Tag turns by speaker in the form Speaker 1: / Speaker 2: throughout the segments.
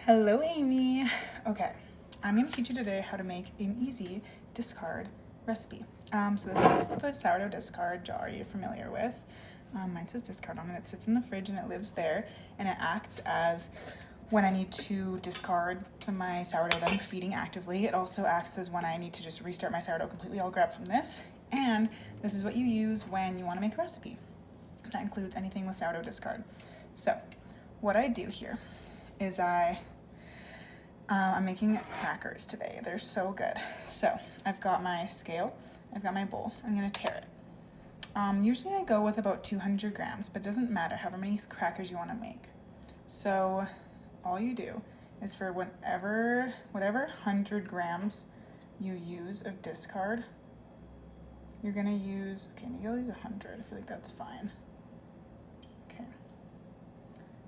Speaker 1: Hello, Amy. Okay, I'm going to teach you today how to make an easy discard recipe. So this is the sourdough discard jar you're familiar with. Mine says discard on it. It sits in the fridge and it lives there, and it acts as when I need to discard some of my sourdough that I'm feeding actively. It also acts as when I need to just restart my sourdough completely. I'll grab from this, and this is what you use when you want to make a recipe. That includes anything with sourdough discard. So what I do here is I'm making crackers today. They're so good. So I've got my scale, I've got my bowl. I'm gonna tear it. Usually I go with about 200 grams, but it doesn't matter however many crackers you wanna make. So all you do is for whatever 100 grams you use of discard, you're gonna use, okay, maybe I'll use 100. I feel like that's fine. Okay.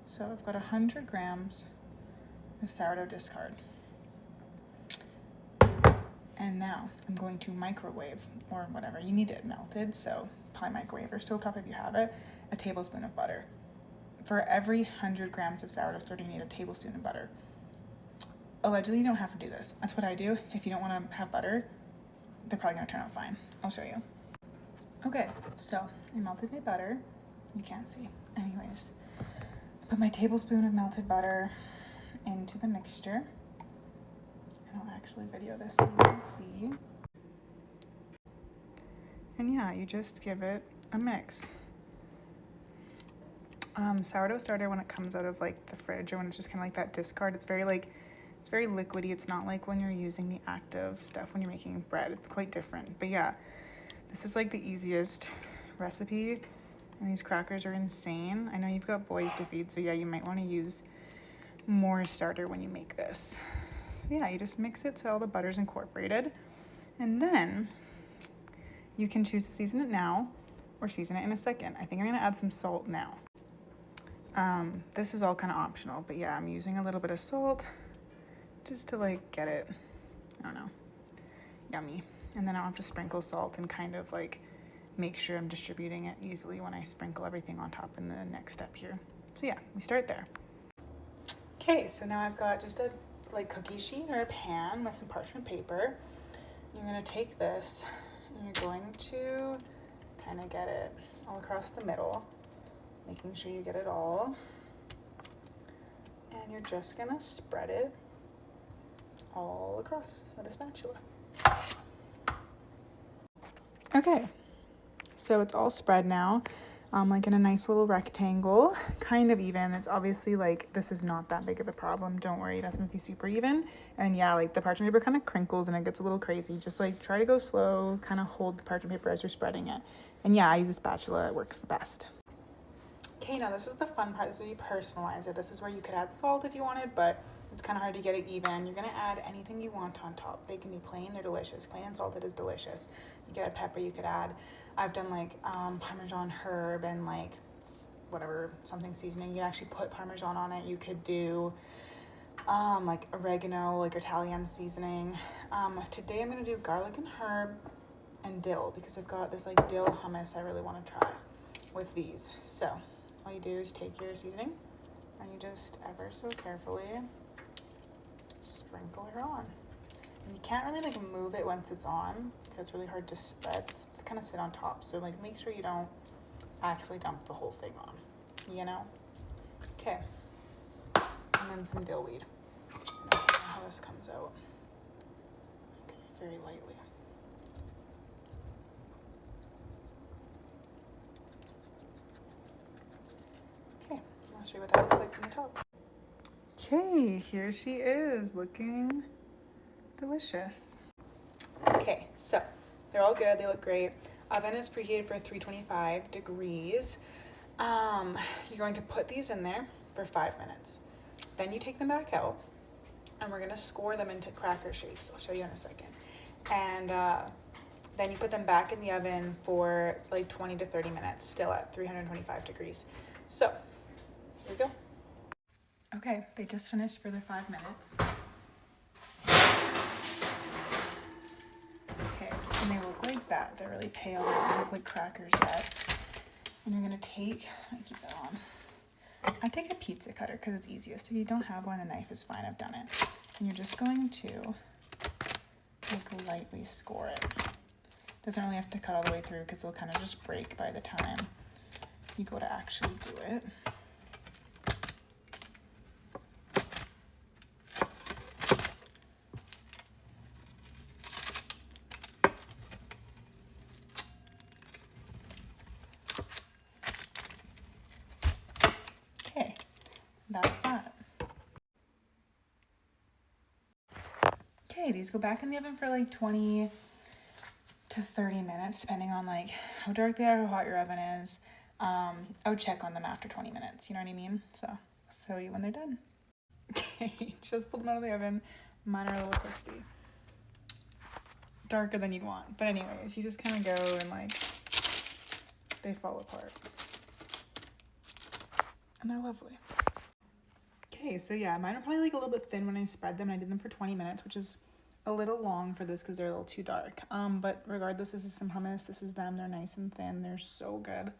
Speaker 1: So I've got 100 grams of sourdough discard. And now I'm going to microwave, or whatever, you need it melted, so probably microwave or stovetop if you have it, a tablespoon of butter. For every 100 grams of sourdough starter, you need a tablespoon of butter. Allegedly, you don't have to do this. That's what I do. If you don't want to have butter, they're probably going to turn out fine. I'll show you. Okay, so I melted my butter. You can't see. Anyways, I put my tablespoon of melted butter into the mixture. And I'll actually video this so you can see. And yeah, you just give it a mix. Sourdough starter, when it comes out of like the fridge or when it's just kind of like that discard, it's very liquidy. It's not like when you're using the active stuff when you're making bread. It's quite different. But yeah, this is like the easiest recipe, and these crackers are insane. I know you've got boys to feed, so yeah, you might want to use more starter when you make this. So yeah, you just mix it so all the butter's incorporated, and then you can choose to season it now or season it in a second. I think I'm gonna add some salt now. This is all kind of optional, but yeah, I'm using a little bit of salt just to like get it, I don't know, yummy. And then I'll have to sprinkle salt and kind of like make sure I'm distributing it easily when I sprinkle everything on top in the next step here. So yeah, we start there. Okay, so now I've got just a like cookie sheet or a pan with some parchment paper. You're gonna take this and you're going to kind of get it all across the middle, making sure you get it all. And you're just gonna spread it all across with a spatula. Okay, so it's all spread now, like in a nice little rectangle, kind of even. It's obviously like, this is not that big of a problem. Don't worry, it doesn't be super even. And yeah, like the parchment paper kind of crinkles and it gets a little crazy. Just like try to go slow, kind of hold the parchment paper as you're spreading it. And yeah, I use a spatula, it works the best. Okay, now this is the fun part. This is where you personalize it. This is where you could add salt if you wanted, but it's kind of hard to get it even. You're gonna add anything you want on top. They can be plain, they're delicious. Plain and salted is delicious. You could add pepper, you could add, I've done like Parmesan herb and like whatever, something seasoning. You could actually put Parmesan on it. You could do like oregano, like Italian seasoning. Today I'm gonna do garlic and herb and dill because I've got this like dill hummus I really wanna try with these. So all you do is take your seasoning and you just ever so carefully sprinkle it on. And you can't really like move it once it's on because it's really hard to spread. It's just kind of sit on top. So like make sure you don't actually dump the whole thing on, you know? Okay. And then some dill weed. I don't know how this comes out. Okay, very lightly. I'll show you what that looks like from the top. Okay, here she is, looking delicious. Okay, so they're all good, they look great. Oven is preheated for 325 degrees. You're going to put these in there for 5 minutes. Then you take them back out and we're gonna score them into cracker shapes. I'll show you in a second. And then you put them back in the oven for like 20 to 30 minutes, still at 325 degrees. So here we go. Okay, they just finished for their 5 minutes. Okay, and they look like that. They're really pale. They don't look like crackers yet. And you're gonna take, I keep that on. I take a pizza cutter because it's easiest. If you don't have one, a knife is fine. I've done it. And you're just going to like lightly score it. Doesn't really have to cut all the way through because it'll kind of just break by the time you go to actually do it. Okay, that's that. Okay, these go back in the oven for like 20 to 30 minutes, depending on like how dark they are, how hot your oven is. I would check on them after 20 minutes, you know what I mean? So, show you when they're done. Okay, just pulled them out of the oven. Mine are a little crispy. Darker than you'd want. But anyways, you just kind of go and like, they fall apart. And they're lovely. Okay, so yeah, mine are probably like a little bit thin when I spread them. I did them for 20 minutes, which is a little long for this because they're a little too dark. But regardless, this is some hummus. This is them. They're nice and thin. They're so good.